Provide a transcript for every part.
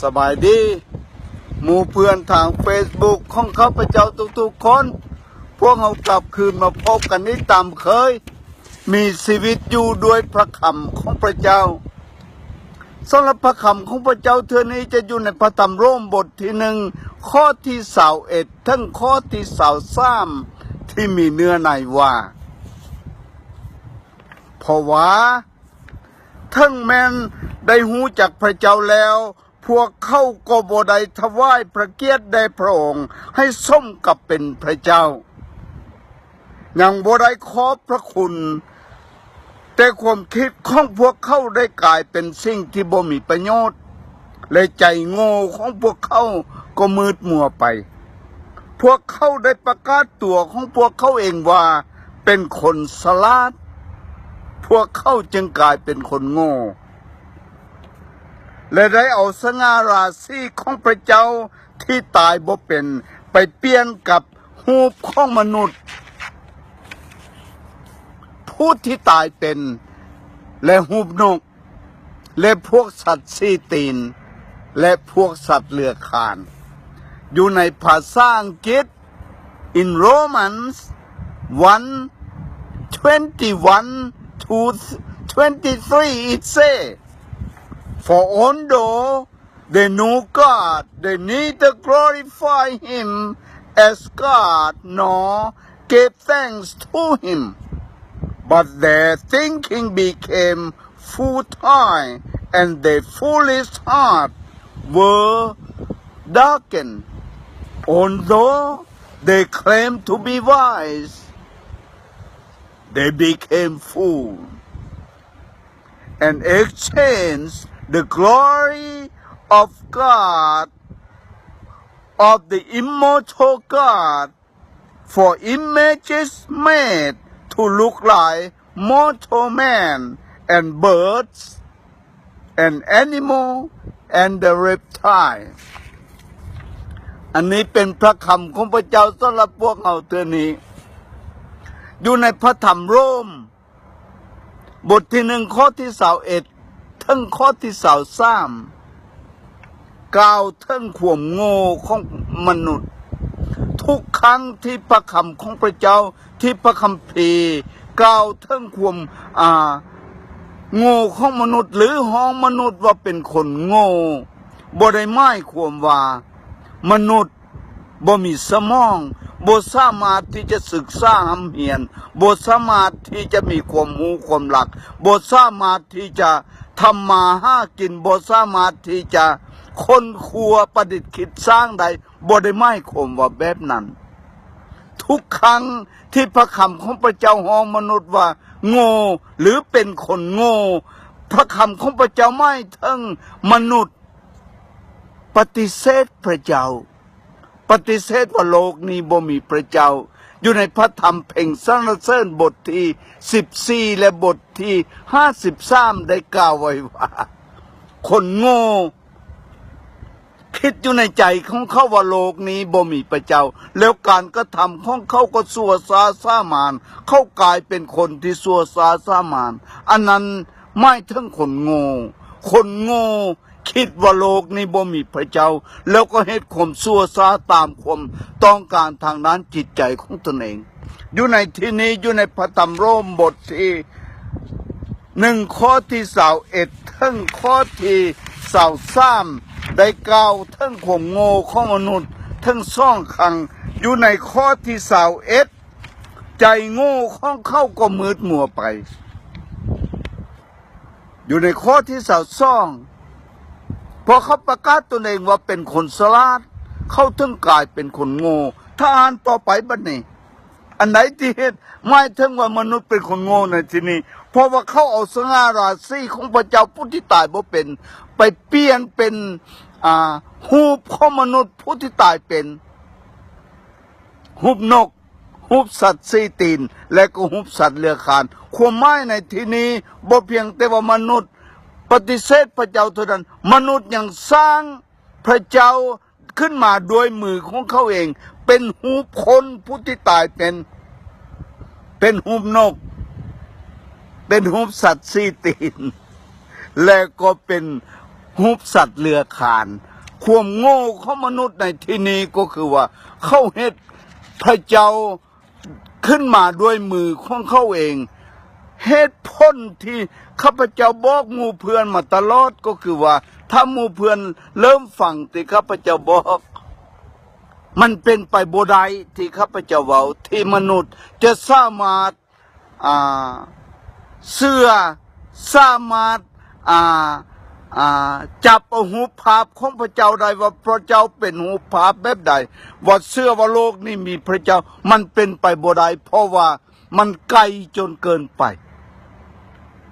สบายดีหมู่เพื่อนทาง Facebook ของข้าพเจ้าทุกๆคนพวกเรากลับคืนมาพบกันนี้ตามเคยมีชีวิตอยู่ด้วยพระคำของพระเจ้าสำหรับพระคำของพระเจ้าเทื่อนี้จะอยู่ในพระธรรมโรมบทที่1ข้อที่21ถึงข้อที่23ที่มีเนื้อในว่าเพราะว่าทั้งแม้นได้หูจักพระเจ้าแล้วพวกเขาก็บ่ได้ถวายพระเกียรติแด่พระองค์ให้สมกับเป็นพระเจ้ายังบ่ได้ขอบพระคุณแต่ความคิดของพวกเขาได้กลายเป็นสิ่งที่บ่มีประโยชน์และใจโง่ของพวกเขาก็มืดมัวไปพวกเขาได้ประกาศตัวของพวกเขาเองว่าเป็นคนฉลาดพวกเขาจึงกลายเป็นคนโง่และได้เอาสง่าราศีของพระเจ้าที่ตายบ่เป็นไปเปลี่ยนกับรูปของมนุษย์ผู้ที่ตายเป็นและรูปนกและพวกสัตว์สี่ตีนและพวกสัตว์เลื้อยคลานอยู่ในภาษาอังกฤษ in Romans 1:21 to 23 it says for although they knew God they neither glorified him as God nor gave thanks to him but their thinking became futile and their foolish heart were darkened although they claimed to be wise they became fools and exchanged the glory of God, of the immortal God, for images made to look like mortal man and birds and animal and the reptile อันนี้เป็นพระคำของพระเจ้าสำหรับพวกเราเทื่อนี้อยู่ในพระธรรมโรมบทที่1ข้อที่21ถึงข้อที่23กล่าวถึงความโง่ของมนุษย์ทุกครั้งที่พระคำของพระเจ้าที่พระคัมภีร์กล่าวถึงความโง่ของมนุษย์หรือห้องมนุษย์ว่าเป็นคนโง่บ่ได้หมายความว่ามนุษย์บ่มีสมองบ่สามารถที่จะศึกษาหำเหียนบ่สามารถที่จะมีความรู้ความหลักบ่สามารถที่จะทำมาหากินบ่สามารถที่จะค้นครัวประดิษฐ์คิดสร้างใดบ่ได้หมายความว่าแบบนั้นทุกครั้งที่พระคำของพระเจ้าฮ้องมนุษย์ว่าโง่หรือเป็นคนโง่พระคำของพระเจ้าไม่ถึงมนุษย์ปฏิเสธพระเจ้าปฏิเสธว่าโลกนี้บ่มีพระเจ้าอยู่ในพระธรรมเพ่งสรรเสริญบทที่14และบทที่53ได้กล่าวไว้ว่าคนโง่คิดอยู่ในใจของเขาว่าโลกนี้บ่มีพระเจ้าแล้วการกระทำของเขาก็ชั่วช้าซ่ามานเขากลายเป็นคนที่ชั่วช้าซ่ามานอันนั้นไม่ถึงคนโง่คนโง่คิดว่าโลกนี้บ่มีพระเจ้าแล้วก็เฮ็ดความชั่วช้าตามความต้องการทางด้านจิตใจของตนเองอยู่ในที่นี้อยู่ในพระธรรมโรมบทที่1ข้อที่21ถึงข้อที่23ได้กล่าวถึงความโง่ของมนุษย์ทั้งสองครั้งอยู่ในข้อที่21ใจโง่ของเขาก็มืดมัวไปอยู่ในข้อที่22พอเขาประกาศตนเองว่าเป็นคนฉลาดเขาถึงกลายเป็นคนโง่ถ้าอ่านต่อไปบัดนี้อันไหนที่เห็นไม่ถึงว่ามนุษย์เป็นคนโง่ในที่นี้เพราะว่าเขาเอาสง่าราศีของพระเจ้าผู้ที่ตายบ่เป็นไปเปลี่ยนเป็นรูปของมนุษย์ผู้ที่ตายเป็นรูปนกรูปสัตว์สี่ตีนและก็รูปสัตว์เลื้อยคลานความหมายในที่นี้บ่เพียงแต่ว่ามนุษย์ปฏิเสธพระเจ้าเท่านั้นมนุษย์ยังสร้างพระเจ้าขึ้นมาโดยมือของเขาเองเป็นรูปคนผู้ที่ตายเป็นรูปนกเป็นรูปสัตว์สี่ตีนและก็เป็นรูปสัตว์เลื้อยคลาน ความโง่ของมนุษย์ในที่นี้ก็คือว่าเขาเฮ็ดพระเจ้าขึ้นมาด้วยมือของเขาเองเหตุผลที่ข้าพเจ้าบอกหมู่เพื่อนมาตลอดก็คือว่าถ้าหมู่เพื่อนเริ่มฟังที่ข้าพเจ้าบอกมันเป็นไปบ่ได้ที่ข้าพเจ้าเว้าที่มนุษย์จะสามารถเสื้อสามารถจับเอาหูภาพของพระเจ้าได้ว่าพระเจ้าเป็นหูภาพแบบใดว่าเสื้อว่าโลกนี้มีพระเจ้ามันเป็นไปบ่ได้เพราะว่ามันไกลจนเกินไป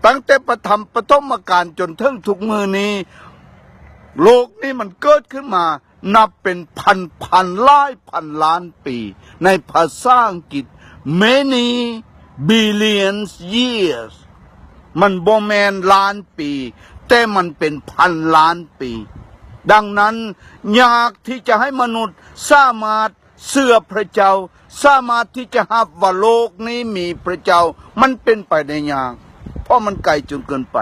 ตั้งแต่ประธรรมปฐมกาลจนถึงทุกมือนี้โลกนี้มันเกิดขึ้นมานับเป็นพันหลายพันล้านปีในภาษาอังกฤษ many billions years มันบ่แม่นล้านปีแต่มันเป็นพันล้านปีดังนั้นยากที่จะให้มนุษย์สามารถเชื่อพระเจ้าสามารถที่จะรับว่าโลกนี้มีพระเจ้ามันเป็นไปได้ยากเพราะมันไกลจนเกินไป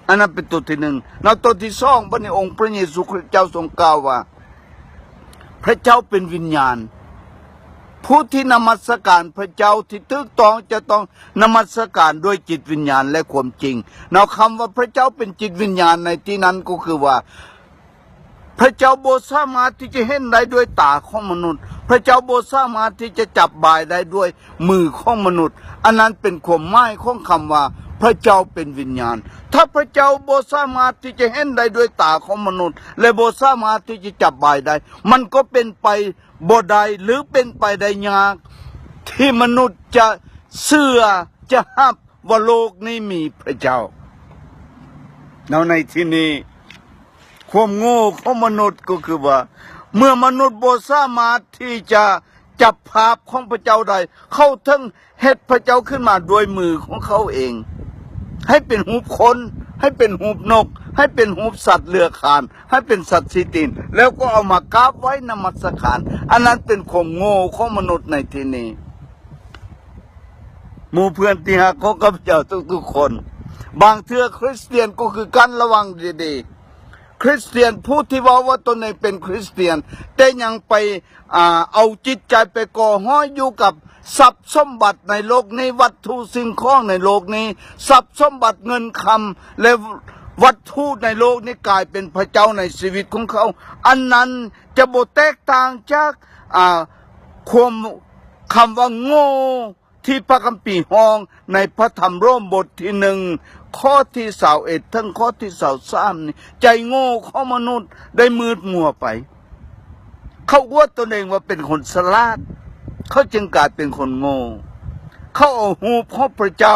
อันนั้นเป็นตัวที่หนึ่งแล้วตัวที่สองพระในองค์พระเยซูคริสต์เจ้าทรงกล่าวว่าพระเจ้าเป็นวิญญาณผู้ที่นมัสการพระเจ้าที่ถูกต้องจะต้องนมัสการด้วยจิตวิญญาณและความจริงเราคำว่าพระเจ้าเป็นจิตวิญญาณในที่นั้นก็คือว่าพระเจ้าบ่สามารถที่จะเห็นได้ด้วยตาของมนุษย์พระเจ้าบ่สามารถที่จะจับบายได้ด้วยมือของมนุษย์อันนั้นเป็นความหมายของคำว่าพระเจ้าเป็นวิญญาณถ้าพระเจ้าบ่สามารถที่จะเห็นได้ด้วยตาของมนุษย์และบ่สามารถที่จะจับบายได้มันก็เป็นไปบ่ได้หรือเป็นไปได้ยากที่มนุษย์จะเชื่อจะรับว่าโลกนี้มีพระเจ้าแล้วในที่นี้ความโง่ของมนุษย์ก็คือว่าเมื่อมนุษย์บ่สามารถที่จะจับภาพของพระเจ้าได้เขาทั้งเฮ็ดพระเจ้าขึ้นมาด้วยมือของเขาเองให้เป็นหูปคนให้เป็นหูปนกให้เป็นหูปสัตว์เลื้อยคลานให้เป็นสัตว์สีตีนแล้วก็เอามากราบไว้นมัสการอันนั้นเป็นความโง่ของมนุษย์ในที่นี้หมู่เพื่อนที่รักของข้าพเจ้าทุกๆคนบางเทื่อคริสเตียนก็คือการระวังดีๆคริสเตียนผู้ที่ว่าตนเองเป็นคริสเตียนแต่ยังไปเอาจิตใจไปก่อห้อยอยู่กับทรัพย์สมบัติในโลกนี้วัตถุสิ่งของในโลกนี้ทรัพย์สมบัติเงินคำและวัตถุในโลกนี้กลายเป็นพระเจ้าในชีวิตของเขาอันนั้นจะบ่แตกต่างจากความคำว่าโง่ที่พระคัมภีร์ห้องในพระธรรมโรมบทที่1ข้อที่21ถึงข้อที่23นี่ใจโง่ของมนุษย์ได้มืดมัวไปเขาว่าตนเองว่าเป็นคนฉลาดเขาจึงกลายเป็นคนโง่เขาเอาหูปของพระเจ้า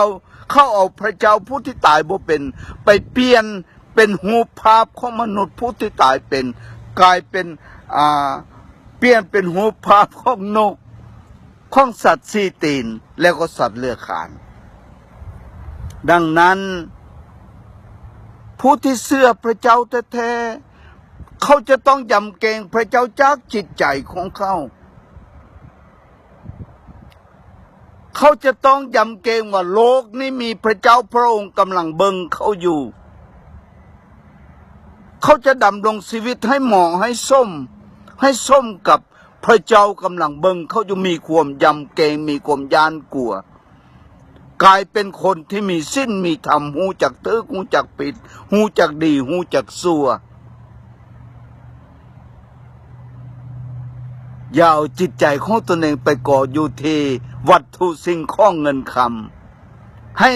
เขาเอาพระเจ้าผู้ที่ตายบ่เป็นไปเปลี่ยนเป็นหูปภาพของมนุษย์ผู้ที่ตายเป็นกลายเป็นเปลี่ยนเป็นหูปภาพของนกของสัตว์สีตีนแล้วก็สัตว์เลื้อยคลานดังนั้นผู้ที่เชื่อพระเจ้าแท้ๆเขาจะต้องยำเกรงพระเจ้าจากจิตใจของเขาเขาจะต้องยำเกรงว่าโลกนี้มีพระเจ้าพระองค์กำลังเบิ่งเขาอยู่เขาจะดำรงชีวิตให้เหมาะให้ส้มกับพระเจ้ากำลังเบิ่งเขาจะมีความยำเกรงมีความยานกลัวกลายเป็นคนที่มีศีลมีธรรมหูจักถือหูจักผิดหูจักดีหูจักชั่วอย่าเอาจิตใจของตนเองไปก่ออยู่ที่วัตถุสิ่งของเงินคำให้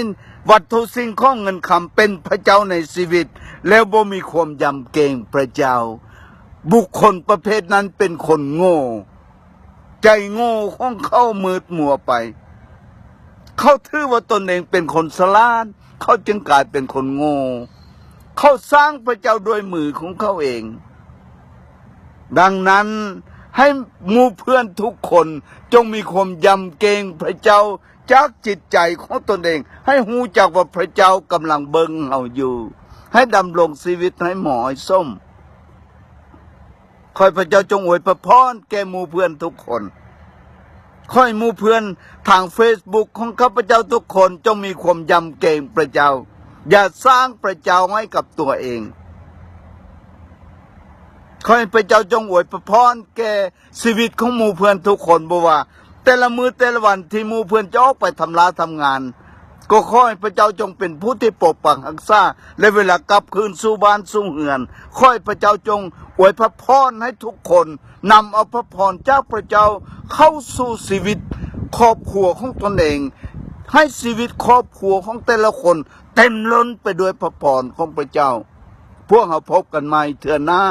วัตถุสิ่งของเงินคำเป็นพระเจ้าในชีวิตแล้วบ่มีความยำเกรงพระเจ้าบุคคลประเภทนั้นเป็นคนโง่ใจโง่ของเขามืดมัวไปเขาถือว่าตนเองเป็นคนฉลาดเขาจึงกลายเป็นคนโง่เขาสร้างพระเจ้าด้วยมือของเขาเองดังนั้นให้หมู่เพื่อนทุกคนจงมีความยำเกรงพระเจ้าจากจิตใจของตนเองให้หูจักว่าพระเจ้ากำลังเบิ่งเราอยู่ให้ดำรงชีวิตให้เหมาะให้ส้มขอพระเจ้าจงอวยพรแก่หมู่เพื่อนทุกคนขอให้หมู่เพื่อนทาง Facebook ของข้าพเจ้าทุกคนจงมีความยำเกรงพระเจ้าอย่าสร้างพระเจ้าให้กับตัวเอง ขอให้พระเจ้าจงอวยพรแก่ชีวิตของหมู่เพื่อนทุกคนบ่ว่าแต่ละมื้อแต่ละวันที่หมู่เพื่อนจะออกไปทำลาทำงานก็ขอให้พระเจ้าจงเป็นผู้ที่ปกปักรักษาและเวลากลับคืนสู่บ้านสู่เรือนขอให้พระเจ้าจงอวยพรให้ทุกคนนำเอาพระพรจากพระเจ้าเข้าสู่ชีวิตครอบครัวของตนเองให้ชีวิตครอบครัวของแต่ละคนเต็มล้นไปด้วยพระพรของพระเจ้าพวกเราพบกันใหม่เทื่อหน้า